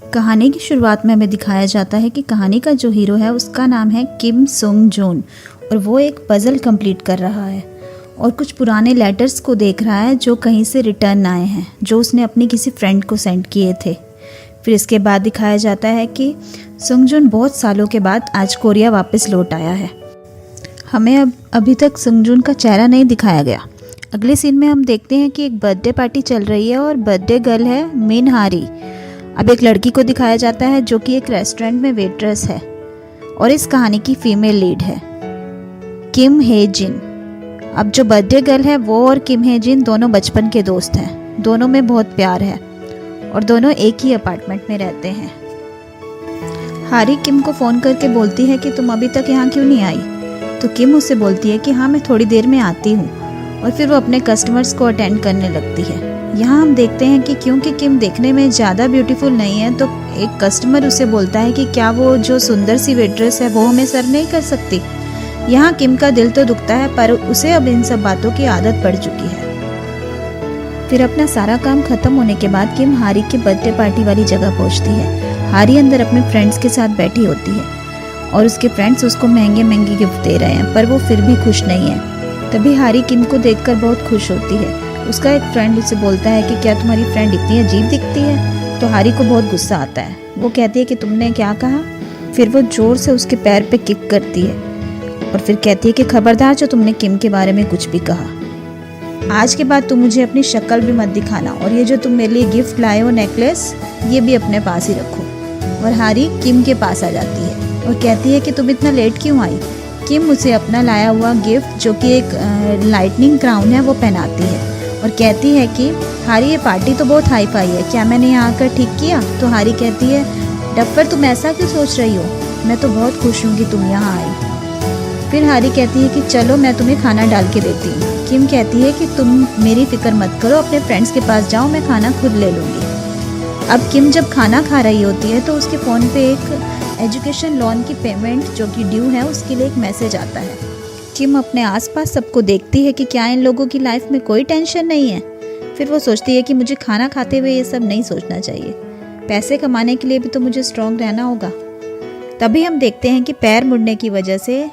कहानी की शुरुआत में हमें दिखाया जाता है कि कहानी का जो हीरो है उसका नाम है किम सुंग जून और वो एक पज़ल कंप्लीट कर रहा है और कुछ पुराने लेटर्स को देख रहा है जो कहीं से रिटर्न आए हैं, जो उसने अपनी किसी फ्रेंड को सेंड किए थे। फिर इसके बाद दिखाया जाता है कि सुंग जून बहुत सालों के बाद आज कोरिया वापस लौट आया है। हमें अभी तक सुंग जून का चेहरा नहीं दिखाया गया। अगले सीन में हम देखते हैं कि एक बर्थडे पार्टी चल रही है और बर्थडे गर्ल है मिन हारी। अब एक लड़की को दिखाया जाता है जो कि एक रेस्टोरेंट में वेट्रेस है और इस कहानी की फीमेल लीड है किम हे जिन। अब जो बर्थडे गर्ल है वो और किम हे जिन दोनों बचपन के दोस्त हैं। दोनों में बहुत प्यार है और दोनों एक ही अपार्टमेंट में रहते हैं। हारी किम को फ़ोन करके बोलती है कि तुम अभी तक यहाँ क्यों नहीं आई, तो किम उससे बोलती है कि हाँ मैं थोड़ी देर में आती हूँ, और फिर वो अपने कस्टमर्स को अटेंड करने लगती है। यहाँ हम देखते हैं कि क्योंकि किम देखने में ज़्यादा ब्यूटीफुल नहीं है तो एक कस्टमर उसे बोलता है कि क्या वो जो सुंदर सी वेट्रेस है वो हमें सर्व नहीं कर सकती। यहाँ किम का दिल तो दुखता है पर उसे अब इन सब बातों की आदत पड़ चुकी है। फिर अपना सारा काम खत्म होने के बाद किम हारी के बर्थडे पार्टी वाली जगह पहुँचती है। हारी अंदर अपने फ्रेंड्स के साथ बैठी होती है और उसके फ्रेंड्स उसको महंगे महंगे गिफ्ट दे रहे हैं पर वो फिर भी खुश नहीं है। तभी हारी किम को देखकर बहुत खुश होती है। उसका एक फ्रेंड उसे बोलता है कि क्या तुम्हारी फ्रेंड इतनी अजीब दिखती है, तो हारी को बहुत गुस्सा आता है। वो कहती है कि तुमने क्या कहा। फिर वो जोर से उसके पैर पे किक करती है और फिर कहती है कि खबरदार जो तुमने किम के बारे में कुछ भी कहा, आज के बाद तुम मुझे अपनी शक्ल भी मत दिखाना और ये जो तुम मेरे लिए गिफ्ट लाए हो नेकलेस, ये भी अपने पास ही रखो। और हारी किम के पास आ जाती है और कहती है कि तुम इतना लेट क्यों आई। किम उसे अपना लाया हुआ गिफ्ट जो कि एक लाइटनिंग क्राउन है वो पहनाती है और कहती है कि हारी ये पार्टी तो बहुत हाई फाई है, क्या मैंने यहाँ आकर ठीक किया। तो हारी कहती है डफर तुम ऐसा क्यों सोच रही हो, मैं तो बहुत खुश हूँ कि तुम यहाँ आई। फिर हारी कहती है कि चलो मैं तुम्हें खाना डाल के देती हूँ। किम कहती है कि तुम मेरी फिक्र मत करो, अपने फ्रेंड्स के पास जाओ, मैं खाना खुद ले लूँगी। अब किम जब खाना खा रही होती है तो उसके फ़ोन पे एक एजुकेशन लोन की पेमेंट जो कि ड्यू है उसके लिए एक मैसेज आता है। किम अपने आसपास सबको देखती है कि क्या इन लोगों की लाइफ में कोई टेंशन नहीं है। फिर वो सोचती है कि मुझे खाना खाते हुए ये सब नहीं सोचना चाहिए, पैसे कमाने के लिए भी तो मुझे स्ट्रॉन्ग रहना होगा। तभी हम देखते हैं कि पैर मुड़ने की वजह से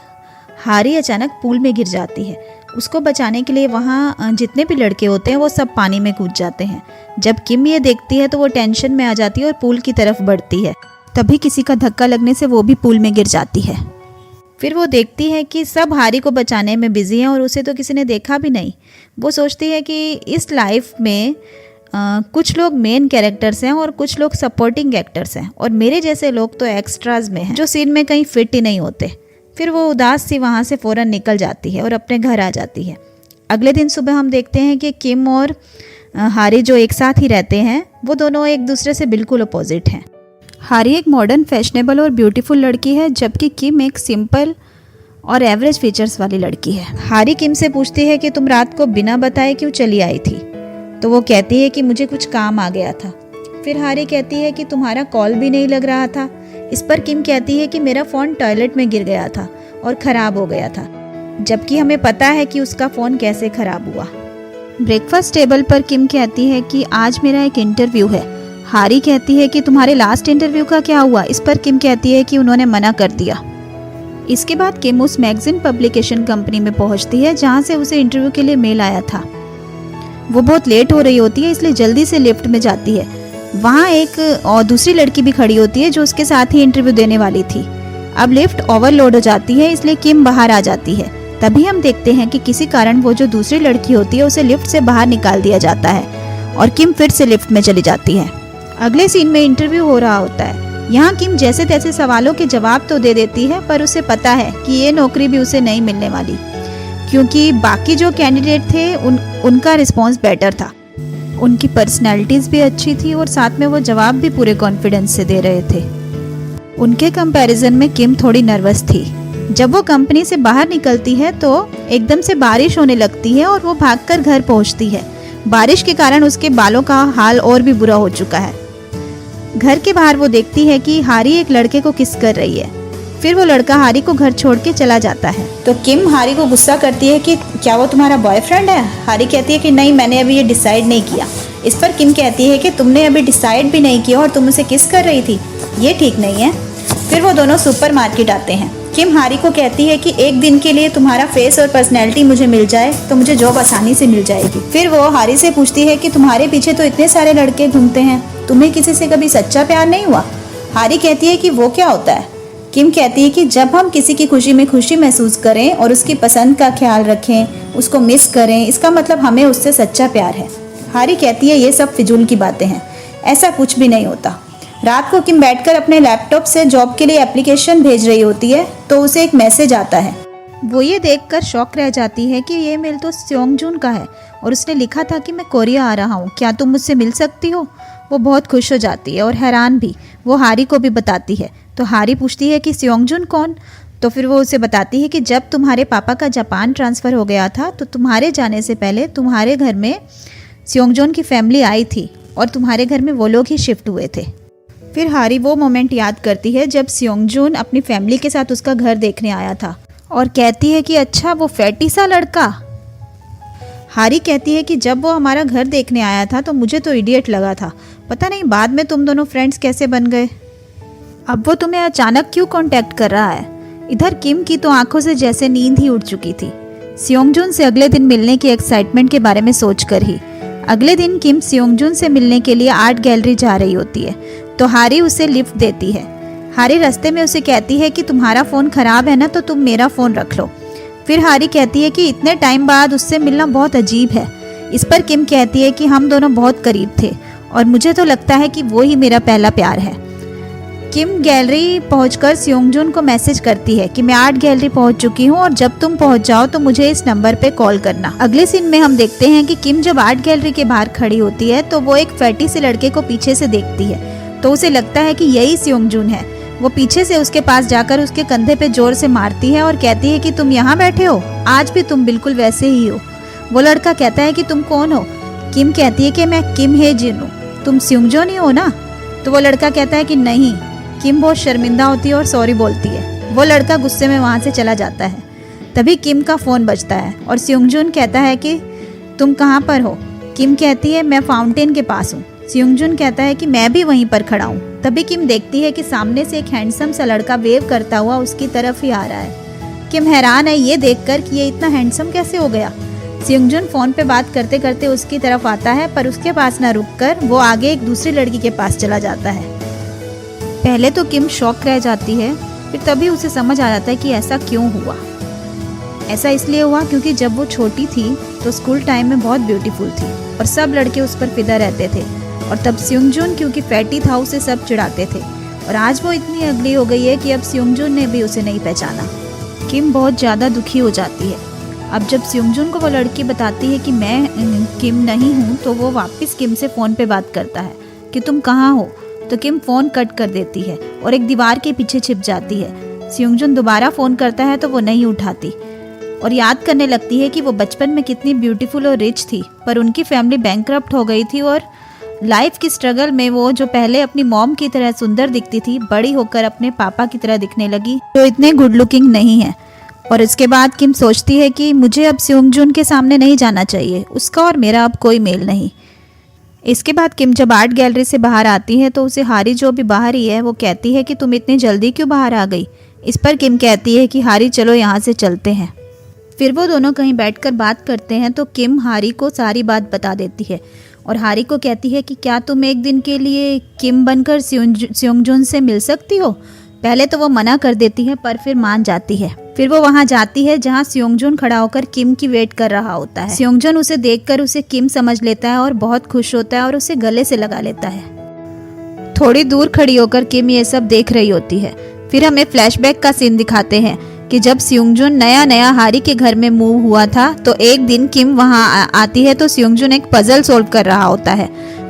हारी अचानक पूल में गिर जाती है। उसको बचाने के लिए वहाँ जितने भी लड़के होते हैं वो सब पानी में कूद जाते हैं। जब किम ये देखती है तो वो टेंशन में आ जाती है और पूल की तरफ बढ़ती है। तभी किसी का धक्का लगने से वो भी पूल में गिर जाती है। फिर वो देखती है कि सब हारी को बचाने में बिजी हैं और उसे तो किसी ने देखा भी नहीं। वो सोचती है कि इस लाइफ में कुछ लोग मेन कैरेक्टर्स हैं और कुछ लोग सपोर्टिंग एक्टर्स हैं और मेरे जैसे लोग तो एक्स्ट्राज में हैं जो सीन में कहीं फिट ही नहीं होते। फिर वो उदास सी वहाँ से फ़ौरन निकल जाती है और अपने घर आ जाती है। अगले दिन सुबह हम देखते हैं कि किम और हारी जो एक साथ ही रहते हैं वो दोनों एक दूसरे से बिल्कुल अपोजिट हैं। हारी एक मॉडर्न, फैशनेबल और ब्यूटीफुल लड़की है जबकि किम एक सिंपल और एवरेज फीचर्स वाली लड़की है। हारी किम से पूछती है कि तुम रात को बिना बताए क्यों चली आई थी, तो वो कहती है कि मुझे कुछ काम आ गया था। फिर हारी कहती है कि तुम्हारा कॉल भी नहीं लग रहा था। इस पर किम कहती है कि मेरा फ़ोन टॉयलेट में गिर गया था और ख़राब हो गया था, जबकि हमें पता है कि उसका फ़ोन कैसे ख़राब हुआ। ब्रेकफास्ट टेबल पर किम कहती है कि आज मेरा एक इंटरव्यू है। हारी कहती है कि तुम्हारे लास्ट इंटरव्यू का क्या हुआ। इस पर किम कहती है कि उन्होंने मना कर दिया। इसके बाद किम उस मैगजीन पब्लिकेशन कंपनी में पहुंचती है जहां से उसे इंटरव्यू के लिए मेल आया था। वो बहुत लेट हो रही होती है इसलिए जल्दी से लिफ्ट में जाती है। वहां एक और दूसरी लड़की भी खड़ी होती है जो उसके साथ ही इंटरव्यू देने वाली थी। अब लिफ्ट ओवरलोड हो जाती है इसलिए किम बाहर आ जाती है। तभी हम देखते हैं कि किसी कारण वो जो दूसरी लड़की होती है उसे लिफ्ट से बाहर निकाल दिया जाता है और किम फिर से लिफ्ट में चली जाती है। अगले सीन में इंटरव्यू हो रहा होता है। यहाँ किम जैसे तैसे सवालों के जवाब तो दे देती है पर उसे पता है कि ये नौकरी भी उसे नहीं मिलने वाली, क्योंकि बाकी जो कैंडिडेट थे उनका रिस्पॉन्स बेटर था। उनकी पर्सनैलिटीज़ भी अच्छी थी और साथ में वो जवाब भी पूरे कॉन्फिडेंस से दे रहे थे। उनके कंपैरिजन में किम थोड़ी नर्वस थी। जब वो कंपनी से बाहर निकलती है तो एकदम से बारिश होने लगती है और वो भागकर घर पहुंचती है। बारिश के कारण उसके बालों का हाल और भी बुरा हो चुका है। घर के बाहर वो देखती है कि हारी एक लड़के को किस कर रही है। फिर वो लड़का हारी को घर छोड़ के चला जाता है तो किम हारी को गुस्सा करती है कि क्या वो तुम्हारा बॉयफ्रेंड है। हारी कहती है कि नहीं, मैंने अभी ये डिसाइड नहीं किया। इस पर किम कहती है कि तुमने अभी डिसाइड भी नहीं किया और तुम उसे किस कर रही थी, ये ठीक नहीं है। फिर वो दोनों सुपरमार्केट आते हैं। किम हारी को कहती है कि एक दिन के लिए तुम्हारा फेस और पर्सनैलिटी मुझे मिल जाए तो मुझे जॉब आसानी से मिल जाएगी। फिर वो हारी से पूछती है कि तुम्हारे पीछे तो इतने सारे लड़के घूमते हैं, तुम्हें किसी से कभी सच्चा प्यार नहीं हुआ? हारी कहती है कि वो क्या होता है? किम कहती है कि जब हम किसी की खुशी में खुशी महसूस करें और उसकी पसंद का ख्याल रखें, उसको मिस करें, इसका मतलब हमें उससे सच्चा प्यार है। हारी कहती है ये सब फिजूल की बातें हैं, ऐसा कुछ भी नहीं होता। रात को किम बैठकर अपने लैपटॉप से जॉब के लिए एप्लीकेशन भेज रही होती है तो उसे एक मैसेज आता है। वो ये देखकर शॉक रह जाती है कि ये मेल तो स्योंगजून का है और उसने लिखा था कि मैं कोरिया आ रहा हूँ, क्या तुम मुझसे मिल सकती हो? वो बहुत खुश हो जाती है और हैरान भी। वो हारी को भी बताती है तो हारी पूछती है कि स्योंगजून कौन? तो फिर वो उसे बताती है कि जब तुम्हारे पापा का जापान ट्रांसफ़र हो गया था तो तुम्हारे जाने से पहले तुम्हारे घर में स्योंगजून की फैमिली आई थी और तुम्हारे घर में वो लोग ही शिफ्ट हुए थे। फिर हारी वो मोमेंट याद करती है जब स्योंगजून अपनी फैमिली के साथ उसका घर देखने आया था और कहती है कि अच्छा वो फैटी सा लड़का। हारी कहती है कि जब वो हमारा घर देखने आया था तो मुझे तो इडियट लगा था, पता नहीं बाद में तुम दोनों फ्रेंड्स कैसे बन गए। अब वो तुम्हें अचानक क्यों कांटेक्ट कर रहा है? इधर किम की तो आंखों से जैसे नींद ही उड़ चुकी थी, स्योंगजून से अगले दिन मिलने की एक्साइटमेंट के बारे में सोचकर ही। अगले दिन किम स्योंगजून से मिलने के लिए आर्ट गैलरी जा रही होती है तो हारी उसे लिफ्ट देती है। हारी रास्ते में उसे कहती है कि तुम्हारा फ़ोन ख़राब है ना, तो तुम मेरा फ़ोन रख लो। फिर हारी कहती है कि इतने टाइम बाद उससे मिलना बहुत अजीब है। इस पर किम कहती है कि हम दोनों बहुत करीब थे और मुझे तो लगता है कि वो ही मेरा पहला प्यार है। किम गैलरी पहुंचकर स्योंगजून को मैसेज करती है कि मैं आर्ट गैलरी पहुंच चुकी हूं और जब तुम पहुंच जाओ तो मुझे इस नंबर पे कॉल करना। अगले सीन में हम देखते हैं कि किम जब आर्ट गैलरी के बाहर खड़ी होती है तो वो एक फैटी से लड़के को पीछे से देखती है तो उसे लगता है कि यही स्योंगजून है। वो पीछे से उसके पास जाकर उसके कंधे पे जोर से मारती है और कहती है कि तुम यहाँ बैठे हो, आज भी तुम बिल्कुल वैसे ही हो। वो लड़का कहता है कि तुम कौन हो? किम कहती है कि मैं किम हे जिन हूँ, तुम स्योंगजून ही हो ना? तो वो लड़का कहता है कि नहीं। किम बहुत शर्मिंदा होती है और सॉरी बोलती है। वो लड़का गुस्से में वहाँ से चला जाता है। तभी किम का फ़ोन बजता है और स्योंगजून कहता है कि तुम कहाँ पर हो? किम कहती है मैं फाउंटेन के पास हूँ। स्योंगजून कहता है कि मैं भी वहीं पर खड़ा हूँ। तभी किम देखती है कि सामने से एक हैंडसम सा लड़का वेव करता हुआ उसकी तरफ ही आ रहा है। किम हैरान है ये देखकर कि ये इतना हैंडसम कैसे हो गया। स्योंगजून फ़ोन पे बात करते करते उसकी तरफ आता है पर उसके पास ना रुककर वो आगे एक दूसरी लड़की के पास चला जाता है। पहले तो किम शॉक रह जाती है, फिर तभी उसे समझ आ जाता है कि ऐसा क्यों हुआ। ऐसा इसलिए हुआ क्योंकि जब वो छोटी थी तो स्कूल टाइम में बहुत ब्यूटीफुल थी और सब लड़के उस पर फिदा रहते थे और तब स्योंगजून क्योंकि फैटी था उसे सब चिढ़ाते थे और आज वो इतनी अगली हो गई है कि अब स्योंगजून ने भी उसे नहीं पहचाना। किम बहुत ज़्यादा दुखी हो जाती है। अब जब स्योंगजून को वो लड़की बताती है कि मैं किम नहीं हूँ तो वो वापस किम से फ़ोन पे बात करता है कि तुम कहाँ हो। तो किम फ़ोन कट कर देती है और एक दीवार के पीछे छिप जाती है। स्योंगजून दोबारा फ़ोन करता है तो वो नहीं उठाती और याद करने लगती है कि वो बचपन में कितनी ब्यूटीफुल और रिच थी पर उनकी फैमिली बैंकरप्ट हो गई थी और लाइफ की स्ट्रगल में वो जो पहले अपनी मॉम की तरह सुंदर दिखती थी बड़ी होकर अपने पापा की तरह दिखने लगी जो इतने गुड लुकिंग नहीं है। और इसके बाद किम सोचती है कि मुझे अब स्योंगजून के सामने नहीं जाना चाहिए, उसका और मेरा अब कोई मेल नहीं। इसके बाद किम जब आर्ट गैलरी से बाहर आती है तो उसे हारी जो भी बाहर ही है वो कहती है कि तुम इतनी जल्दी क्यों बाहर आ गई। इस पर किम कहती है कि हारी चलो यहाँ से चलते हैं। फिर वो दोनों कहीं बैठकर बात करते हैं तो किम हारी को सारी बात बता देती है और हारी को कहती है कि क्या तुम एक दिन के लिए किम बनकर स्योंगजून से मिल सकती हो। पहले तो वो मना कर देती है पर फिर मान जाती है। फिर वो वहाँ जाती है जहाँ स्योंगजून खड़ा होकर किम की वेट कर रहा होता है। स्योंगजून उसे देखकर उसे किम समझ लेता है और बहुत खुश होता है और उसे गले से लगा लेता है। थोड़ी दूर खड़ी होकर किम ये सब देख रही होती है। फिर हमें फ्लैशबैक का सीन दिखाते हैं कि जब स्योंगजून नया नया हारी के घर में मूव हुआ था तो एक दिन किम वहाँ आती है तो स्योंगजून एक पजल सोल्व कर रहा होता है।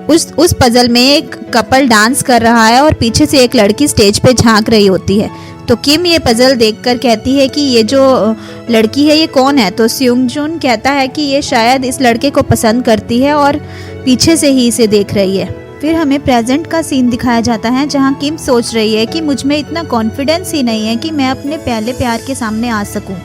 उस पजल में एक कपल डांस कर रहा है और पीछे से एक लड़की स्टेज पे झांक रही होती है। तो किम ये पजल देखकर कहती है कि ये जो लड़की है ये कौन है। तो स्योंगजून कहता है कि ये शायद इस लड़के को पसंद करती है और पीछे से ही इसे देख रही है। फिर हमें प्रेजेंट का सीन दिखाया जाता है जहाँ किम सोच रही है कि मुझ में इतना कॉन्फिडेंस ही नहीं है कि मैं अपने पहले प्यार के सामने आ सकूं।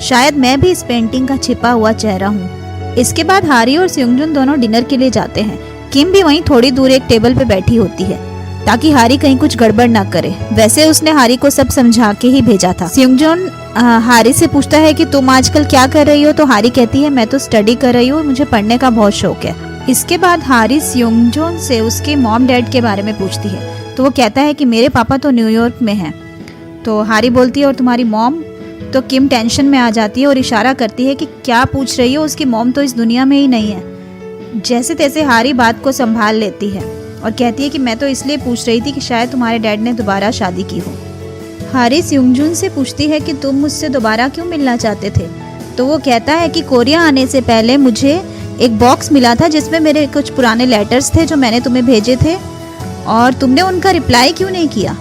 शायद मैं भी इस पेंटिंग का छिपा हुआ चेहरा हूँ। इसके बाद हारी और स्योंगजून दोनों डिनर के लिए जाते हैं। किम भी वहीं थोड़ी दूर एक टेबल पे बैठी होती है ताकि हारी कहीं कुछ गड़बड़ ना करे। वैसे उसने हारी को सब समझा के ही भेजा था। स्योंगजोन हारी से पूछता है कि तुम आजकल क्या कर रही हो, तो हारी कहती है मैं तो स्टडी कर रही हूँ, मुझे पढ़ने का बहुत शौक है। इसके बाद हारी स्योंगजोन से उसके मॉम डैड के बारे में पूछती है, तो वो कहता है कि मेरे पापा तो न्यूयॉर्क में हैं। तो हारी बोलती है और तुम्हारी मॉम? तो किम टेंशन में आ जाती है और इशारा करती है कि क्या पूछ रही हो, उसकी मॉम तो इस दुनिया में ही नहीं है। जैसे तैसे हारी बात को संभाल लेती है और कहती है कि मैं तो इसलिए पूछ रही थी कि शायद तुम्हारे डैड ने दोबारा शादी की हो। हारी स्योंगजून से पूछती है कि तुम मुझसे दोबारा क्यों मिलना चाहते थे, तो वो कहता है कि कोरिया आने से पहले मुझे एक बॉक्स मिला था जिसमें मेरे कुछ पुराने लेटर्स थे जो मैंने तुम्हें भेजे थे और तुमने उनका रिप्लाई क्यों नहीं किया।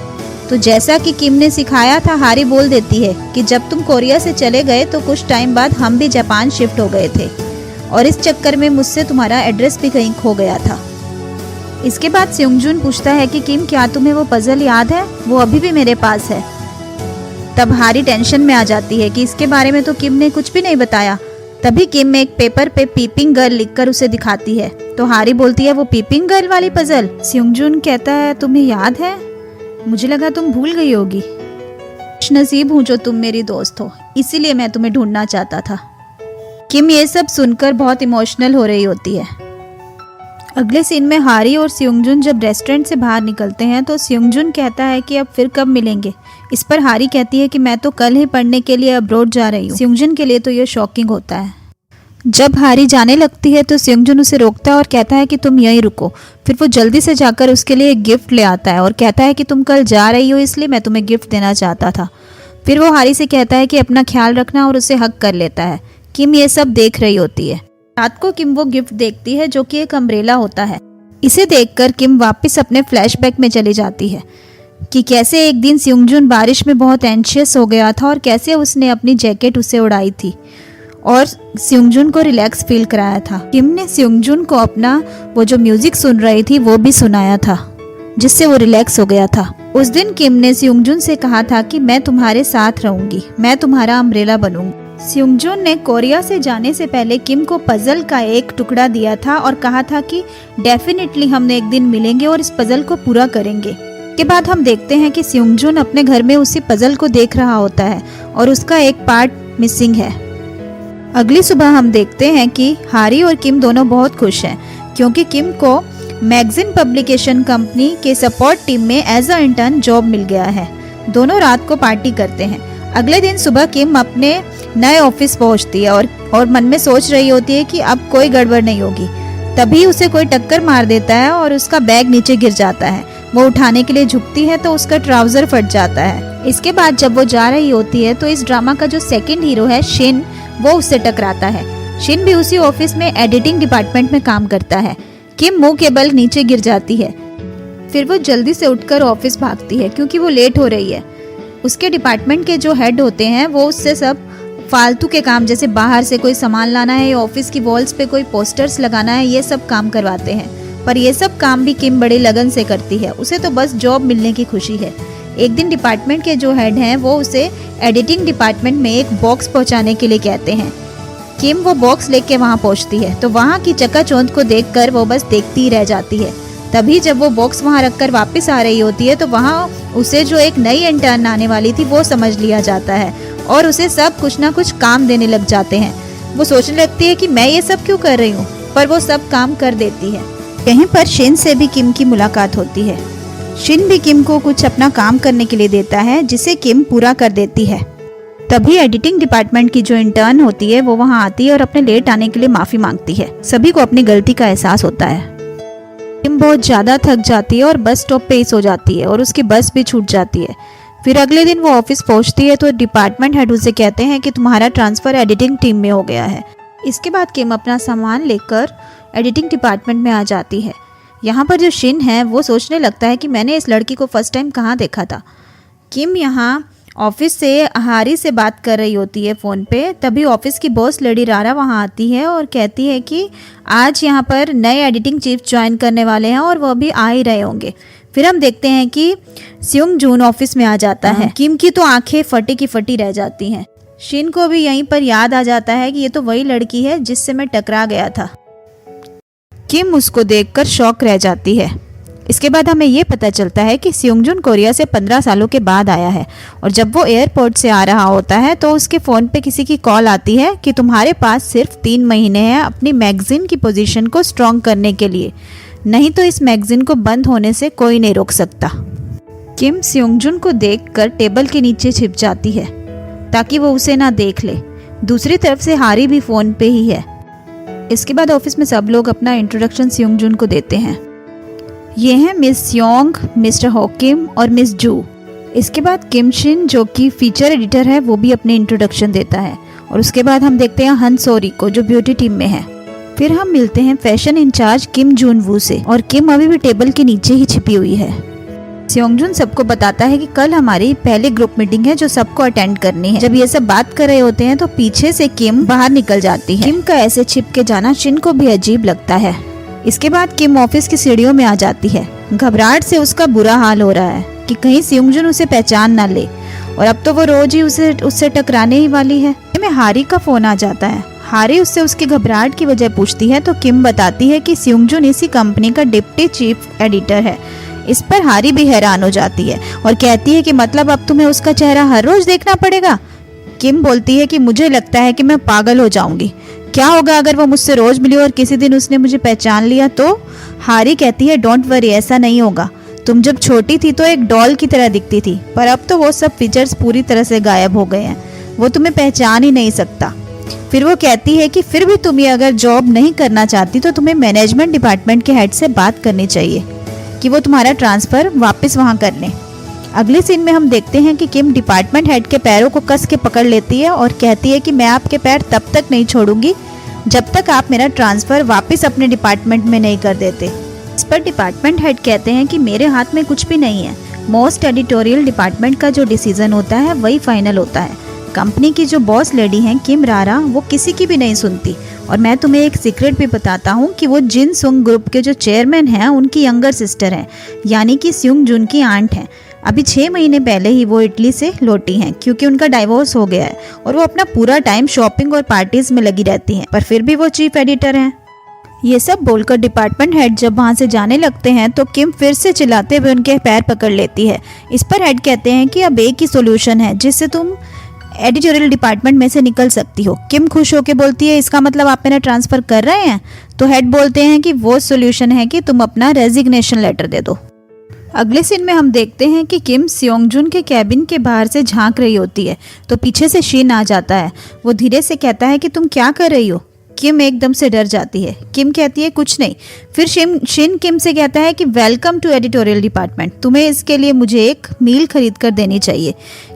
तो जैसा कि किम ने सिखाया था, हारी बोल देती है कि जब तुम कोरिया से चले गए तो कुछ टाइम बाद हम भी जापान शिफ्ट हो गए थे और इस चक्कर में मुझसे तुम्हारा एड्रेस भी कहीं खो गया था। इसके बाद स्योंगजून पूछता है कि किम क्या तुम्हें वो पजल याद है, वो अभी भी मेरे पास है। तब हारी टेंशन में आ जाती है कि इसके बारे में तो किम ने कुछ भी नहीं बताया। तभी किम एक पेपर पे पीपिंग गर्ल लिखकर उसे दिखाती है। तो हारी बोलती है वो पीपिंग गर्ल वाली पजल। स्योंगजून कहता है तुम्हें याद है, मुझे लगा तुम भूल गई होगी। खुशनसीब हूँ जो तुम मेरी दोस्त हो, इसीलिए मैं तुम्हें ढूंढना चाहता था। किम ये सब सुनकर बहुत इमोशनल हो रही होती है। अगले सीन में हारी और स्योंगजून जब रेस्टोरेंट से बाहर निकलते हैं तो स्योंगजून कहता है कि अब फिर कब मिलेंगे। इस पर हारी कहती है कि मैं तो कल ही पढ़ने के लिए अब्रॉड जा रही हूँ। स्योंगजून के लिए तो ये शॉकिंग होता है। जब हारी जाने लगती है तो स्योंगजून उसे रोकता है और कहता है कि तुम यहीं रुको। फिर वो जल्दी से जाकर उसके लिए एक गिफ्ट ले आता है और कहता है कि तुम कल जा रही हो इसलिए मैं तुम्हें गिफ्ट देना चाहता था। फिर वो हारी से कहता है कि अपना ख्याल रखना और उसे हक कर लेता है। किम ये सब देख रही होती है। रात को किम वो गिफ्ट देखती है जो कि एक अम्ब्रेला होता है। इसे देखकर किम वापस अपने फ्लैशबैक में चली जाती है कि कैसे एक दिन स्योंगजून बारिश में बहुत एंशियस हो गया था और कैसे उसने अपनी जैकेट उसे उड़ाई थी और स्योंगजून को रिलैक्स फील कराया था। किम ने स्योंगजून को अपना वो जो म्यूजिक सुन रही थी वो भी सुनाया था जिससे वो रिलैक्स हो गया था। उस दिन किम ने स्योंगजून से कहा था कि मैं तुम्हारे साथ रहूंगी, मैं तुम्हारा अम्ब्रेला बनूंगी। स्योंगजून ने कोरिया से जाने से पहले किम को पजल का एक टुकड़ा दिया था और कहा था कि डेफिनेटली हम एक दिन मिलेंगे और इस पजल को पूरा करेंगे। के बाद हम देखते हैं कि स्योंगजून अपने घर में उसी पजल को देख रहा होता है और उसका एक पार्ट मिसिंग है। अगली सुबह हम देखते हैं कि हारी और किम दोनों बहुत खुश हैं क्योंकि किम को मैगजीन पब्लिकेशन कंपनी के सपोर्ट टीम में एज अ इंटर्न जॉब मिल गया है। दोनों रात को पार्टी करते हैं। अगले दिन सुबह किम अपने नए ऑफिस पहुंचती है और मन में सोच रही होती है कि अब कोई गड़बड़ नहीं होगी। तभी उसे कोई टक्कर मार देता है और उसका बैग नीचे गिर जाता है। वो उठाने के लिए झुकती है तो उसका ट्राउजर फट जाता है। इसके बाद जब वो जा रही होती है तो इस ड्रामा का जो सेकंड हीरो है शिन, वो उससे टकराता है। शिन भी उसी ऑफिस में एडिटिंग डिपार्टमेंट में काम करता है। किम मुंह के बल नीचे गिर जाती है। फिर वो जल्दी से उठकर ऑफिस भागती है क्योंकि वो लेट हो रही है। उसके डिपार्टमेंट के जो हेड होते हैं वो उससे सब फालतू के काम जैसे बाहर से कोई सामान लाना है या ऑफिस की वॉल्स पे कोई पोस्टर्स लगाना है, ये सब काम करवाते हैं। पर ये सब काम भी किम बड़ी लगन से करती है। उसे तो बस जॉब मिलने की खुशी है। एक दिन डिपार्टमेंट के जो हेड हैं वो उसे एडिटिंग डिपार्टमेंट में एक बॉक्स पहुंचाने के लिए कहते हैं। किम वो बॉक्स लेके वहां पहुंचती है तो वहां की चकाचौंध को देखकर वो बस देखती ही रह जाती है। तभी जब वो बॉक्स वहां रखकर वापस आ रही होती है तो वहां उसे जो एक नई इंटर्न आने वाली थी वो समझ लिया जाता है और उसे सब कुछ ना कुछ काम देने लग जाते हैं। वो सोचने लगती है कि मैं ये सब क्यों कर रही हूँ, पर वो सब काम कर देती है। कहीं पर शिन से भी किम की मुलाकात होती है। शिन भी किम को कुछ अपना काम करने के लिए देता है जिसे किम पूरा कर देती है। तभी एडिटिंग डिपार्टमेंट की जो इंटर्न होती है वो वहां आती है और अपने लेट आने के लिए माफी मांगती है। सभी को अपनी गलती का एहसास होता है। किम बहुत ज्यादा थक जाती है और बस स्टॉप पे ही सो जाती है और उसकी बस भी छूट जाती है। फिर अगले दिन वो ऑफिस पहुंचती है तो डिपार्टमेंट हेड उसे कहते हैं कि तुम्हारा ट्रांसफर एडिटिंग टीम में हो गया है। इसके बाद किम अपना सामान लेकर एडिटिंग डिपार्टमेंट में आ जाती है। यहाँ पर जो शिन है वो सोचने लगता है कि मैंने इस लड़की को फर्स्ट टाइम कहाँ देखा था। किम यहाँ ऑफिस से हारी से बात कर रही होती है फ़ोन पे। तभी ऑफिस की बॉस लेडी रारा वहाँ आती है और कहती है कि आज यहाँ पर नए एडिटिंग चीफ ज्वाइन करने वाले हैं और वो अभी आ ही रहे होंगे। फिर हम देखते हैं कि स्योंगजून ऑफिस में आ जाता है। किम की तो आंखें फटी की फटी रह जाती हैं। शिन को भी यहीं पर याद आ जाता है कि ये तो वही लड़की है जिससे मैं टकरा गया था। किम उसको देखकर शॉक रह जाती है। इसके बाद हमें ये पता चलता है कि स्योंगजुन कोरिया से 15 सालों के बाद आया है और जब वो एयरपोर्ट से आ रहा होता है तो उसके फ़ोन पे किसी की कॉल आती है कि तुम्हारे पास सिर्फ 3 महीने हैं अपनी मैगज़ीन की पोजीशन को स्ट्रॉन्ग करने के लिए, नहीं तो इस मैगज़ीन को बंद होने से कोई नहीं रोक सकता। किम स्योंगजुन को देखकर टेबल के नीचे छिप जाती है ताकि वो उसे ना देख ले। दूसरी तरफ से हारी भी फ़ोन पे ही है। इसके बाद ऑफिस में सब लोग अपना इंट्रोडक्शन स्योंगजुन को देते हैं। ये हैं मिस योंग, मिस्टर हो किम और मिस जू। इसके बाद किम शिन जो कि फीचर एडिटर है वो भी अपने इंट्रोडक्शन देता है और उसके बाद हम देखते हैं हन सोरी को जो ब्यूटी टीम में है। फिर हम मिलते हैं फैशन इंचार्ज किम जून वू से और किम अभी भी टेबल के नीचे ही छिपी हुई है। स्योंगजुन सबको बताता है कि कल हमारी पहली ग्रुप मीटिंग है जो सबको अटेंड करनी है। जब ये सब बात कर रहे होते हैं तो पीछे से किम बाहर निकल जाती है। किम का ऐसे छिप के जाना शिन को भी अजीब लगता है। इसके बाद किम ऑफिस की सीढ़ियों में आ जाती है। घबराहट से उसका बुरा हाल हो रहा है कि कहीं स्योंगजुन उसे पहचान ना ले और अब तो वो रोज ही उससे टकराने ही वाली है। में हारी का फोन आ जाता है। हारी उससे उसकी घबराहट की वजह पूछती है तो किम बताती है कि स्योंगजुन इसी कंपनी का डिप्टी चीफ एडिटर है। इस पर हारी भी हैरान हो जाती है और कहती है कि मतलब अब तुम्हें उसका चेहरा हर रोज देखना पड़ेगा। किम बोलती है कि मुझे लगता है कि मैं पागल हो जाऊंगी, क्या होगा अगर वो मुझसे रोज मिली और किसी दिन उसने मुझे पहचान लिया तो? हारी कहती है डोंट वरी, ऐसा नहीं होगा। तुम जब छोटी थी तो एक डॉल की तरह दिखती थी, पर अब तो वो सब फीचर्स पूरी तरह से गायब हो गए हैं, वो तुम्हें पहचान ही नहीं सकता। फिर वो कहती है कि फिर भी तुम ये अगर जॉब नहीं करना चाहती तो तुम्हें मैनेजमेंट डिपार्टमेंट के हेड से बात करनी चाहिए कि वो तुम्हारा ट्रांसफ़र वापस वहाँ कर लें। अगले सीन में हम देखते हैं कि किम डिपार्टमेंट हेड के पैरों को कस के पकड़ लेती है और कहती है कि मैं आपके पैर तब तक नहीं छोड़ूंगी जब तक आप मेरा ट्रांसफ़र वापस अपने डिपार्टमेंट में नहीं कर देते। इस पर डिपार्टमेंट हेड कहते हैं कि मेरे हाथ में कुछ भी नहीं है, मोस्ट एडिटोरियल डिपार्टमेंट का जो डिसीजन होता है वही फाइनल होता है। कंपनी की जो बॉस लेडी हैं किम रारा, वो किसी की भी नहीं सुनती। और मैं तुम्हें एक सीक्रेट भी बताता हूँ कि वो जिन सुंग ग्रुप के जो चेयरमैन हैं उनकी यंगर सिस्टर हैं, यानी कि स्योंगजुन की आंट हैं। अभी 6 महीने पहले ही वो इटली से लौटी हैं क्योंकि उनका डाइवोर्स हो गया है और वो अपना पूरा टाइम शॉपिंग और पार्टीज में लगी रहती हैं, पर फिर भी वो चीफ एडिटर हैं। ये सब बोलकर डिपार्टमेंट हेड जब वहाँ से जाने लगते हैं तो किम फिर से चिल्लाते हुए उनके पैर पकड़ लेती है। इस पर हेड कहते हैं कि अब एक ही सोल्यूशन है जिससे तुम एडिटोरियल डिपार्टमेंट में से निकल सकती हो। किम खुश होकर बोलती है इसका मतलब आप मेरा ट्रांसफ़र कर रहे हैं? तो हेड बोलते हैं कि वो सोल्यूशन है कि तुम अपना रेजिग्नेशन लेटर दे दो। अगले सीन में हम देखते हैं कि किम स्योंगजुन के कैबिन के बाहर से झांक रही होती है तो पीछे से शिन आ जाता है। वो धीरे से कहता है कि तुम क्या कर रही हो? किम एकदम से डर जाती है। किम कहती है कुछ नहीं। फिर शिन किम से कहता है कि वेलकम टू एडिटोरियल डिपार्टमेंट, तुम्हें इसके लिए मुझे एक मील खरीद कर देनी चाहिए।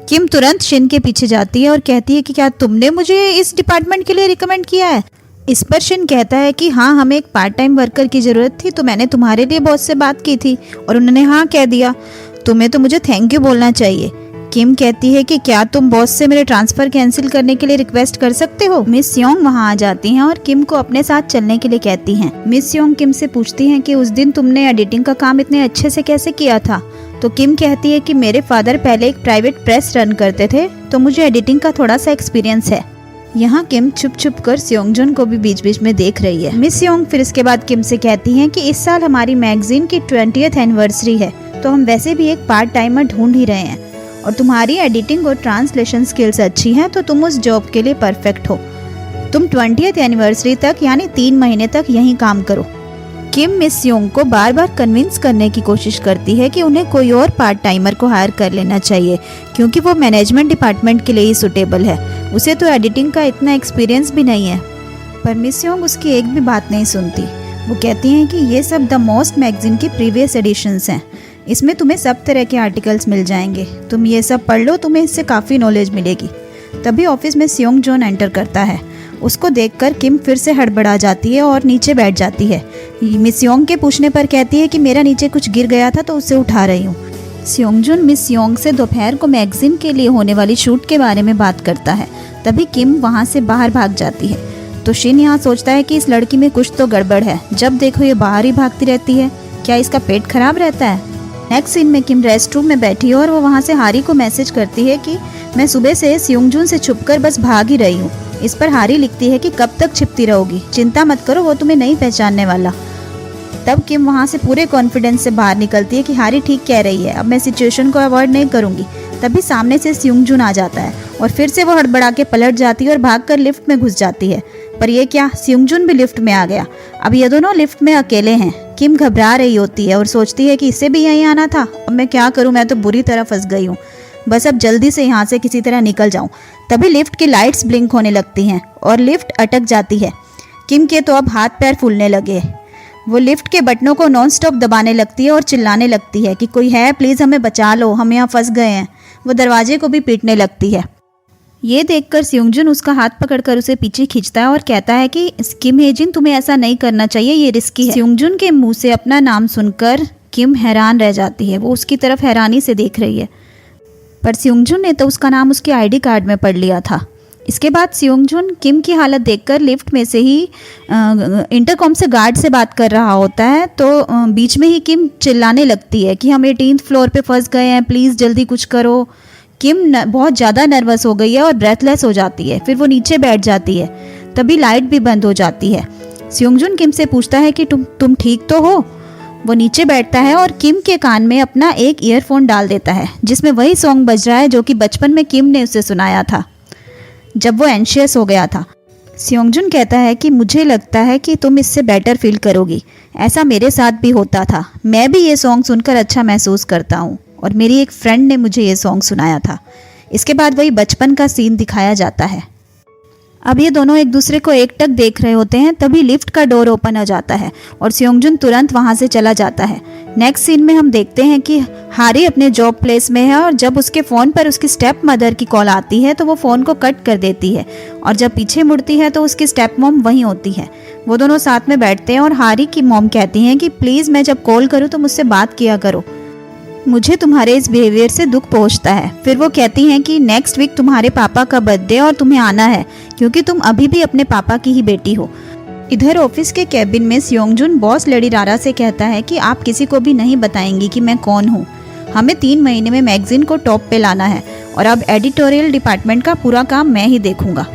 किम तुरंत शिन के पीछे जाती है और कहती है कि क्या तुमने मुझे इस डिपार्टमेंट के लिए रिकमेंड किया है? इस पर शिन कहता है कि हाँ, हमें एक पार्ट टाइम वर्कर की ज़रूरत थी तो मैंने तुम्हारे लिए बॉस से बात की थी और उन्होंने हाँ कह दिया। तुम्हें तो मुझे थैंक यू बोलना चाहिए। किम कहती है कि क्या तुम बॉस से मेरे ट्रांसफ़र कैंसिल करने के लिए रिक्वेस्ट कर सकते हो? मिस योंग वहाँ आ जाती हैं और किम को अपने साथ चलने के लिए कहती हैं। मिस योंग किम से पूछती हैं कि उस दिन तुमने एडिटिंग का काम इतने अच्छे से कैसे किया था? तो किम कहती है कि मेरे फादर पहले एक प्राइवेट प्रेस रन करते थे तो मुझे एडिटिंग का थोड़ा सा एक्सपीरियंस है। यहाँ किम छुप छुप कर स्योंगजुन को भी बीच बीच में देख रही है। मिस योंग फिर इसके बाद किम से कहती हैं कि इस साल हमारी मैगजीन की 20th एनिवर्सरी है तो हम वैसे भी एक पार्ट टाइमर ढूंढ ही रहे हैं और तुम्हारी एडिटिंग और ट्रांसलेशन स्किल्स अच्छी हैं तो तुम उस जॉब के लिए परफेक्ट हो। तुम 20th एनिवर्सरी तक यानी 3 महीने तक यहीं काम करो। किम मिस योंग को बार बार कन्विंस करने की कोशिश करती है कि उन्हें कोई और पार्ट टाइमर को हायर कर लेना चाहिए क्योंकि वो मैनेजमेंट डिपार्टमेंट के लिए ही सुटेबल है, उसे तो एडिटिंग का इतना एक्सपीरियंस भी नहीं है। पर मिस योंग उसकी एक भी बात नहीं सुनती। वो कहती हैं कि ये सब द मोस्ट मैगजीन की प्रीवियस एडिशंस हैं, इसमें तुम्हें सब तरह के आर्टिकल्स मिल जाएंगे, तुम ये सब पढ़ लो, तुम्हें इससे काफ़ी नॉलेज मिलेगी। तभी ऑफिस में स्योंगजुन एंटर करता है। उसको देखकर किम फिर से हड़बड़ा जाती है और नीचे बैठ जाती है। मिस योंग के पूछने पर कहती है कि मेरा नीचे कुछ गिर गया था तो उसे उठा रही हूँ। स्योंगजुन मिस योंग से दोपहर को मैगजीन के लिए होने वाली शूट के बारे में बात करता है। तभी किम वहाँ से बाहर भाग जाती है तो शिन यहाँ सोचता है कि इस लड़की में कुछ तो गड़बड़ है, जब देखो ये बाहर ही भागती रहती है, क्या इसका पेट खराब रहता है? नेक्स्ट सीन में किम रेस्ट रूम में बैठी है और वो वहाँ से हारी को मैसेज करती है कि मैं सुबह से स्योंगजुन से छुपकर बस भाग ही रही हूँ। इस पर हारी लिखती है कि कब तक छिपती रहोगी, चिंता मत करो, वो तुम्हें नहीं पहचानने वाला। तब किम वहाँ से पूरे कॉन्फिडेंस से बाहर निकलती है कि हारी ठीक कह रही है, अब मैं सिचुएशन को अवॉइड नहीं करूँगी। तभी सामने से स्योंगजुन आ जाता है और फिर से वो हड़बड़ा के पलट जाती है और भागकर लिफ्ट में घुस जाती है। पर ये क्या, स्योंगजुन भी लिफ्ट में आ गया। अब ये दोनों लिफ्ट में अकेले हैं। किम घबरा रही होती है और सोचती है कि इसे भी यहीं आना था, अब मैं क्या करूँ, मैं तो बुरी तरह फंस गई हूँ, बस अब जल्दी से यहाँ से किसी तरह निकल जाऊँ। तभी लिफ्ट की लाइट्स ब्लिंक होने लगती हैं और लिफ्ट अटक जाती है। किम के तो अब हाथ पैर फूलने लगे। वो लिफ्ट के बटनों को नॉन स्टॉप दबाने लगती है और चिल्लाने लगती है कि कोई है, प्लीज़ हमें बचा लो, हम यहाँ फंस गए हैं। वो दरवाजे को भी पीटने लगती है। ये देखकर स्योंगजुन उसका हाथ पकड़कर उसे पीछे खींचता है और कहता है कि किम हेजिन, तुम्हें ऐसा नहीं करना चाहिए, ये रिस्की है। स्योंगजुन के मुंह से अपना नाम सुनकर किम हैरान रह जाती है। वो उसकी तरफ हैरानी से देख रही है, पर स्योंगजुन ने तो उसका नाम उसके आईडी कार्ड में पढ़ लिया था। इसके बाद स्योंगजुन किम की हालत देखकर लिफ्ट में से ही इंटरकॉम से गार्ड से बात कर रहा होता है, तो बीच में ही किम चिल्लाने लगती है कि हम 18th फ्लोर पे फंस गए हैं, प्लीज़ जल्दी कुछ करो। किम बहुत ज़्यादा नर्वस हो गई है और ब्रेथलेस हो जाती है। फिर वो नीचे बैठ जाती है। तभी लाइट भी बंद हो जाती है। स्योंगजुन किम से पूछता है कि तुम ठीक तो हो। वो नीचे बैठता है और किम के कान में अपना एक ईयरफोन डाल देता है जिसमें वही सॉन्ग बज रहा है जो कि बचपन में किम ने उसे सुनाया था जब वो एंशियस हो गया था। स्योंगजुन कहता है कि मुझे लगता है कि तुम इससे बेटर फील करोगी, ऐसा मेरे साथ भी होता था, मैं भी ये सॉन्ग सुनकर अच्छा महसूस करता हूँ और मेरी एक फ्रेंड ने मुझे ये सॉन्ग सुनाया था। इसके बाद वही बचपन का सीन दिखाया जाता है। अब ये दोनों एक दूसरे को एकटक देख रहे होते हैं। तभी लिफ्ट का डोर ओपन हो जाता है और स्योंगजुन तुरंत वहाँ से चला जाता है। नेक्स्ट सीन में हम देखते हैं कि हारी अपने जॉब प्लेस में है और जब उसके फ़ोन पर उसकी स्टेप मदर की कॉल आती है तो वो फ़ोन को कट कर देती है और जब पीछे मुड़ती है तो उसकी स्टेप मॉम वहीं होती है। वो दोनों साथ में बैठते हैं और हारी की मॉम कहती हैं कि प्लीज़ मैं जब कॉल करूँ तो मुझसे बात किया करो, मुझे तुम्हारे इस बिहेवियर से दुख पहुंचता है। फिर वो कहती हैं कि नेक्स्ट वीक तुम्हारे पापा का बर्थडे और तुम्हें आना है क्योंकि तुम अभी भी अपने पापा की ही बेटी हो। इधर ऑफिस के कैबिन में स्योंगजुन बॉस लेडी रारा से कहता है कि आप किसी को भी नहीं बताएंगी कि मैं कौन हूँ, हमें 3 महीने में मैगजीन को टॉप पे लाना है और अब एडिटोरियल डिपार्टमेंट का पूरा काम मैं ही देखूंगा।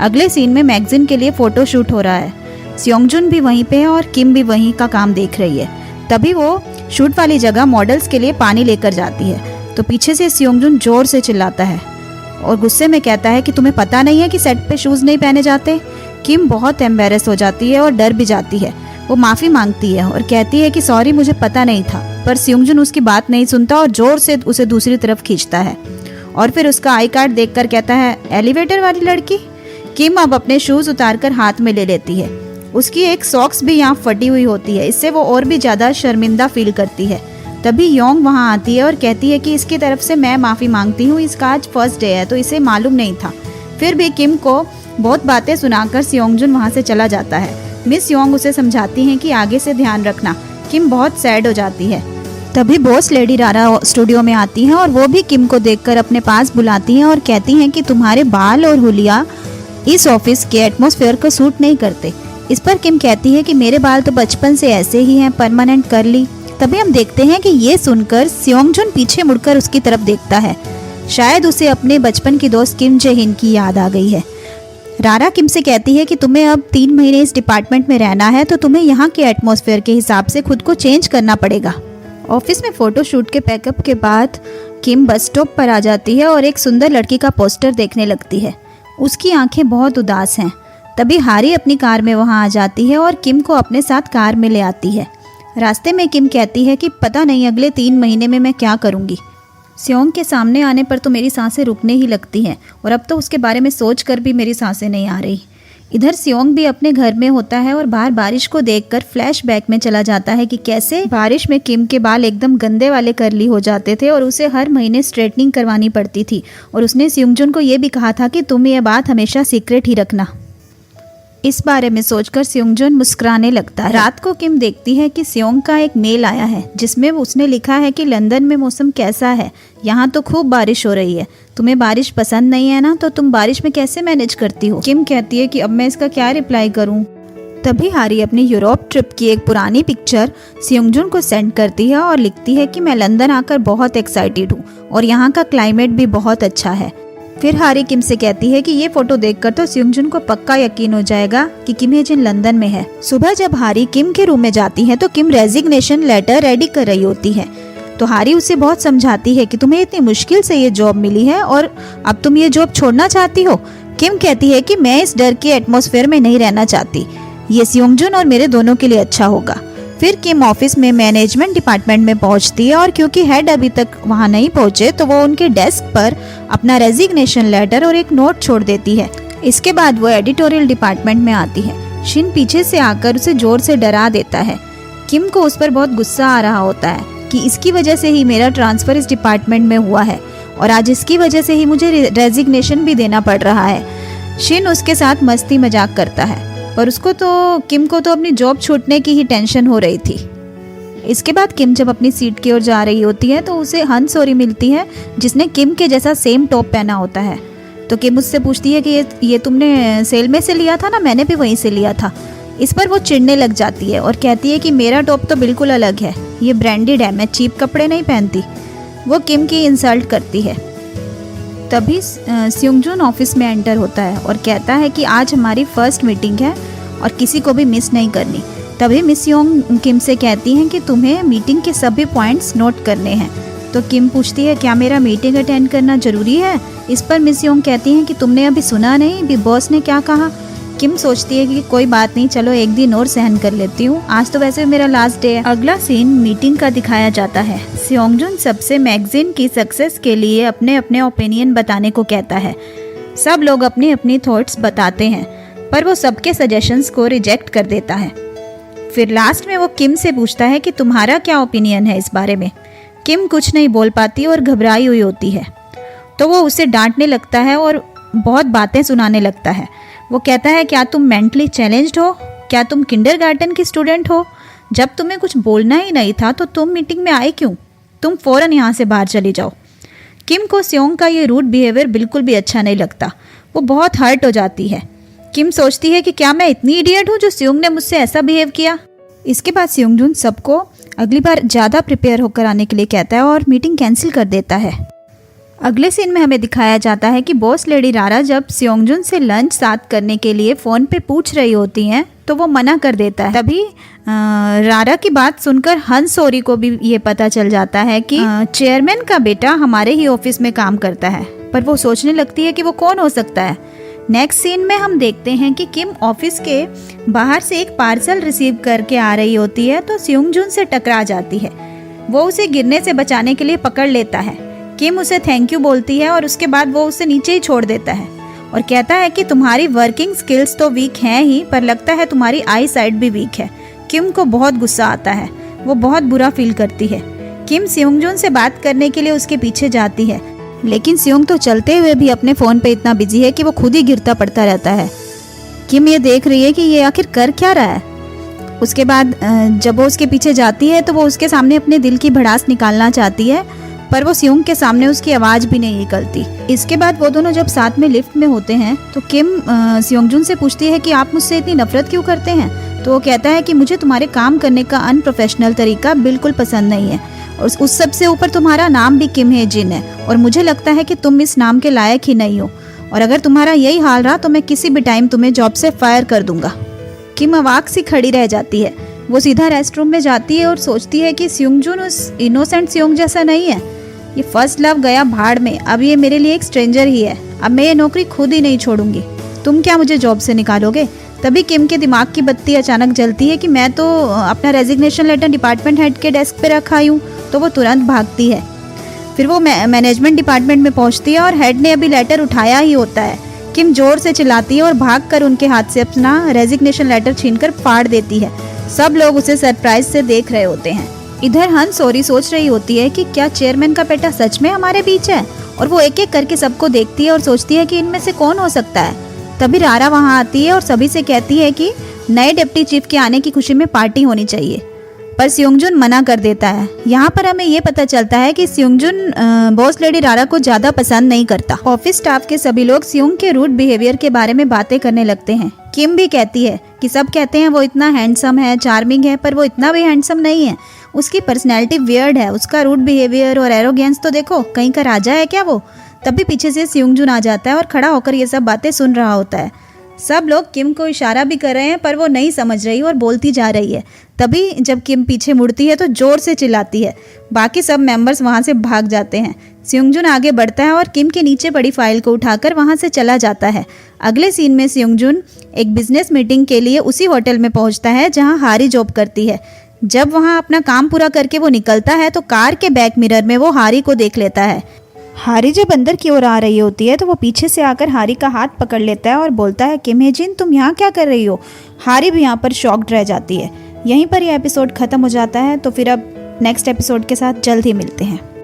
अगले सीन में मैगजीन के लिए फोटो शूट हो रहा है। स्योंगजुन भी वहीं पे है और किम भी वहीं का काम देख रही है। तभी वो शूट वाली जगह मॉडल्स के लिए पानी लेकर जाती है तो पीछे से स्योंगजुन जोर से चिल्लाता है और गुस्से में कहता है कि तुम्हें पता नहीं है कि सेट पे शूज़ नहीं पहने जाते। किम बहुत एम्बेरस हो जाती है और डर भी जाती है। वो माफ़ी मांगती है और कहती है कि सॉरी, मुझे पता नहीं था, पर स्योंगजुन उसकी बात नहीं सुनता और जोर से उसे दूसरी तरफ खींचता है और फिर उसका आई कार्ड देखकर कहता है, एलिवेटर वाली लड़की। किम अब अपने शूज़ उतारकर हाथ में ले लेती है। उसकी एक सॉक्स भी यहाँ फटी हुई होती है, इससे वो और भी ज़्यादा शर्मिंदा फील करती है। तभी योंग वहाँ आती है और कहती है कि इसकी तरफ से मैं माफ़ी मांगती हूँ, इसका आज फर्स्ट डे है तो इसे मालूम नहीं था। फिर भी किम को बहुत बातें सुनाकर स्योंगजुन वहाँ से चला जाता है। मिस योंग उसे समझाती हैं कि आगे से ध्यान रखना। किम बहुत सैड हो जाती है। तभी बॉस लेडी रारा स्टूडियो में आती हैं और वो भी किम को देखकर अपने पास बुलाती हैं और कहती हैं कि तुम्हारे बाल और हुलिया इस ऑफिस के एटमॉस्फेयर को सूट नहीं करते। इस पर किम कहती है कि मेरे बाल तो बचपन से ऐसे ही हैं, परमानेंट कर ली। तभी हम देखते हैं कि ये सुनकर स्योंगजुन पीछे मुड़कर उसकी तरफ देखता है। शायद उसे अपने बचपन की दोस्त किम जे हिन की याद आ गई है। रारा किम से कहती है कि तुम्हें अब 3 महीने इस डिपार्टमेंट में रहना है तो तुम्हें यहाँ के एटमॉस्फेयर के हिसाब से खुद को चेंज करना पड़ेगा। ऑफिस में फोटो शूट के पैकअप के बाद किम बस स्टॉप पर आ जाती है और एक सुंदर लड़की का पोस्टर देखने लगती है। उसकी आंखें बहुत उदास हैं। तभी हारी अपनी कार में वहां आ जाती है और किम को अपने साथ कार में ले आती है। रास्ते में किम कहती है कि पता नहीं अगले 3 महीने में मैं क्या करूंगी। स्योंग के सामने आने पर तो मेरी सांसें रुकने ही लगती हैं और अब तो उसके बारे में सोच कर भी मेरी सांसें नहीं आ रही। इधर स्योंग भी अपने घर में होता है और बाहर बारिश को देखकर फ्लैशबैक में चला जाता है कि कैसे बारिश में किम के बाल एकदम गंदे वाले कर्ली हो जाते थे और उसे हर महीने स्ट्रेटनिंग करवानी पड़ती थी और उसने स्योंगजुन को ये भी कहा था कि तुम ये बात हमेशा सीक्रेट ही रखना। इस बारे में सोचकर स्योंगजुन मुस्कुराने लगता है। रात को किम देखती है कि स्योंग का एक मेल आया है जिसमें उसने लिखा है कि लंदन में मौसम कैसा है, यहाँ तो खूब बारिश हो रही है, तुम्हें बारिश पसंद नहीं है ना, तो तुम बारिश में कैसे मैनेज करती हो। किम कहती है कि अब मैं इसका क्या रिप्लाई करूँ। तभी हारी अपनी यूरोप ट्रिप की एक पुरानी पिक्चर स्योंगजुन को सेंड करती है और लिखती है कि मैं लंदन आकर बहुत एक्साइटेड हूँ और यहाँ का क्लाइमेट भी बहुत अच्छा है। फिर हारी किम से कहती है कि ये फोटो देखकर तो स्योंगजुन को पक्का यकीन हो जाएगा कि किम हे जिन लंदन में है। सुबह जब हारी किम के रूम में जाती है तो किम रेजिग्नेशन लेटर रेडी कर रही होती है। तो हारी उसे बहुत समझाती है कि तुम्हें इतनी मुश्किल से ये जॉब मिली है और अब तुम ये जॉब छोड़ना चाहती हो। किम कहती है कि मैं इस डर के एटमॉस्फेयर में नहीं रहना चाहती, ये स्योंगजुन और मेरे दोनों के लिए अच्छा होगा। फिर किम ऑफिस में मैनेजमेंट डिपार्टमेंट में पहुंचती है और क्योंकि हेड अभी तक वहां नहीं पहुंचे तो वो उनके डेस्क पर अपना रेजिग्नेशन लेटर और एक नोट छोड़ देती है। इसके बाद वो एडिटोरियल डिपार्टमेंट में आती है। शिन पीछे से आकर उसे जोर से डरा देता है। किम को उस पर बहुत गुस्सा आ रहा होता है कि इसकी वजह से ही मेरा ट्रांसफर इस डिपार्टमेंट में हुआ है और आज इसकी वजह से ही मुझे रेजिग्नेशन भी देना पड़ रहा है। शिन उसके साथ मस्ती मजाक करता है पर उसको तो किम को तो अपनी जॉब छूटने की ही टेंशन हो रही थी। इसके बाद किम जब अपनी सीट की ओर जा रही होती है तो उसे हन सोरी मिलती है जिसने किम के जैसा सेम टॉप पहना होता है। तो किम उससे पूछती है कि ये तुमने सेल में से लिया था ना, मैंने भी वहीं से लिया था। इस पर वो चिढ़ने लग जाती है और कहती है कि मेरा टॉप तो बिल्कुल अलग है, ये ब्रांडेड है, मैं चीप कपड़े नहीं पहनती। वो किम की इंसल्ट करती है। तभी स्योंगजुन ऑफिस में एंटर होता है और कहता है कि आज हमारी फर्स्ट मीटिंग है और किसी को भी मिस नहीं करनी। तभी मिस योंग किम से कहती हैं कि तुम्हें मीटिंग के सभी पॉइंट्स नोट करने हैं। तो किम पूछती है क्या मेरा मीटिंग अटेंड करना जरूरी है। इस पर मिस योंग कहती हैं कि तुमने अभी सुना नहीं बिग बॉस ने क्या कहा। किम सोचती है कि कोई बात नहीं, चलो एक दिन और सहन कर लेती हूँ, आज तो वैसे मेरा लास्ट डे है। अगला सीन मीटिंग का दिखाया जाता है। स्योंगजुन सबसे मैगजीन की सक्सेस के लिए अपने अपने ओपिनियन बताने को कहता है। सब लोग अपनी अपनी थॉट्स बताते हैं पर वो सबके सजेशंस को रिजेक्ट कर देता है। फिर लास्ट में वो किम से पूछता है कि तुम्हारा क्या ओपिनियन है इस बारे में। किम कुछ नहीं बोल पाती और घबराई हुई होती है। तो वो उसे डांटने लगता है और बहुत बातें सुनाने लगता है। वो कहता है क्या तुम मेंटली चैलेंज्ड हो, क्या तुम किंडरगार्टन की स्टूडेंट हो, जब तुम्हें कुछ बोलना ही नहीं था तो तुम मीटिंग में आए क्यों, तुम फ़ौरन यहाँ से बाहर चली जाओ। किम को स्योंग का ये रूड बिहेवियर बिल्कुल भी अच्छा नहीं लगता। वो बहुत हर्ट हो जाती है। किम सोचती है कि क्या मैं इतनी इडियट हूँ जो स्योंग ने मुझसे ऐसा बिहेव किया। इसके बाद स्योंगजुन सबको अगली बार ज़्यादा प्रिपेयर होकर आने के लिए कहता है और मीटिंग कैंसिल कर देता है। अगले सीन में हमें दिखाया जाता है कि बॉस लेडी रारा जब स्योंगजुन से लंच साथ करने के लिए फ़ोन पे पूछ रही होती हैं तो वो मना कर देता है। तभी रारा की बात सुनकर हन सोरी को भी ये पता चल जाता है कि चेयरमैन का बेटा हमारे ही ऑफिस में काम करता है, पर वो सोचने लगती है कि वो कौन हो सकता है। नेक्स्ट सीन में हम देखते हैं कि किम ऑफिस के बाहर से एक पार्सल रिसीव करके आ रही होती है तो स्योंगजुन से टकरा जाती है। वो उसे गिरने से बचाने के लिए पकड़ लेता है। किम उसे थैंक यू बोलती है और उसके बाद वो उसे नीचे ही छोड़ देता है और कहता है कि तुम्हारी वर्किंग स्किल्स तो वीक हैं ही, पर लगता है तुम्हारी आई साइट भी वीक है। किम को बहुत गुस्सा आता है, वो बहुत बुरा फील करती है। किम स्योंगजुन से बात करने के लिए उसके पीछे जाती है लेकिन स्योंग तो चलते हुए भी अपने फ़ोन पे इतना बिजी है कि वो खुद ही गिरता पड़ता रहता है। किम ये देख रही है कि ये आखिर कर क्या रहा है। उसके बाद जब वो उसके पीछे जाती है तो वो उसके सामने अपने दिल की भड़ास निकालना चाहती है पर वो स्योंग के सामने उसकी आवाज़ भी नहीं निकलती। इसके बाद वो दोनों जब साथ में लिफ्ट में होते हैं तो किम स्योंगजुन से पूछती है कि आप मुझसे इतनी नफरत क्यों करते हैं। तो वो कहता है कि मुझे तुम्हारे काम करने का अनप्रोफेशनल तरीका बिल्कुल पसंद नहीं है और उस सब से ऊपर तुम्हारा नाम भी किम हे जिन है और मुझे लगता है कि तुम इस नाम के लायक ही नहीं हो और अगर तुम्हारा यही हाल रहा तो मैं किसी भी टाइम तुम्हें जॉब से फायर कर दूंगा। किम अवाक सी खड़ी रह जाती है। वो सीधा रेस्टरूम में जाती है और सोचती है कि स्योंगजुन उस इनोसेंट स्योंग जैसा नहीं है। ये फर्स्ट लव गया भाड़ में, अब ये मेरे लिए एक स्ट्रेंजर ही है। अब मैं ये नौकरी खुद ही नहीं छोड़ूंगी, तुम क्या मुझे जॉब से निकालोगे। तभी किम के दिमाग की बत्ती अचानक जलती है कि मैं तो अपना रेजिग्नेशन लेटर डिपार्टमेंट हेड के डेस्क पे रखा ही हूँ। तो वो तुरंत भागती है। फिर वो मैनेजमेंट डिपार्टमेंट में पहुँचती है और हेड ने अभी लेटर उठाया ही होता है। किम जोर से चिल्लाती है और भागकर उनके हाथ से अपना रेजिग्नेशन लेटर छीनकर फाड़ देती है। सब लोग उसे सरप्राइज से देख रहे होते हैं। इधर हन सोरी सोच रही होती है कि क्या चेयरमैन का बेटा सच में हमारे बीच है और वो एक एक करके सबको देखती है और सोचती है कि इनमें से कौन हो सकता है। तभी रारा वहाँ आती है और सभी से कहती है कि नए डिप्टी चीफ के आने की खुशी में पार्टी होनी चाहिए, पर स्योंगजुन मना कर देता है। यहाँ पर हमें ये पता चलता है कि स्योंगजुन बॉस लेडी रारा को ज़्यादा पसंद नहीं करता। ऑफिस स्टाफ के सभी लोग स्योंग के रूड बिहेवियर के बारे में बातें करने लगते हैं। किम भी कहती है कि सब कहते हैं वो इतना हैंडसम है, चार्मिंग है, पर वो इतना भी हैंडसम नहीं है। उसकी पर्सनैलिटी वियर्ड है, उसका रूड बिहेवियर और एरोगेंस तो देखो, कहीं का राजा है क्या वो। तभी पीछे से स्योंगजुन आ जाता है और खड़ा होकर ये सब बातें सुन रहा होता है। सब लोग किम को इशारा भी कर रहे हैं पर वो नहीं समझ रही और बोलती जा रही है। तभी जब किम पीछे मुड़ती है तो जोर से चिल्लाती है। बाकी सब मेंबर्स वहाँ से भाग जाते हैं। स्योंगजुन आगे बढ़ता है और किम के नीचे पड़ी फाइल को उठाकर वहाँ से चला जाता है। अगले सीन में स्योंगजुन एक बिजनेस मीटिंग के लिए उसी होटल में पहुँचता है जहाँ हारी जॉब करती है। जब वहाँ अपना काम पूरा करके वो निकलता है तो कार के बैक मिरर में वो हारी को देख लेता है। हारी जब अंदर की ओर आ रही होती है तो वो पीछे से आकर हारी का हाथ पकड़ लेता है और बोलता है किम हे-जिन तुम यहाँ क्या कर रही हो। हारी भी यहाँ पर शॉक्ड रह जाती है। यहीं पर यह एपिसोड ख़त्म हो जाता है। तो फिर अब नेक्स्ट एपिसोड के साथ जल्द ही मिलते हैं।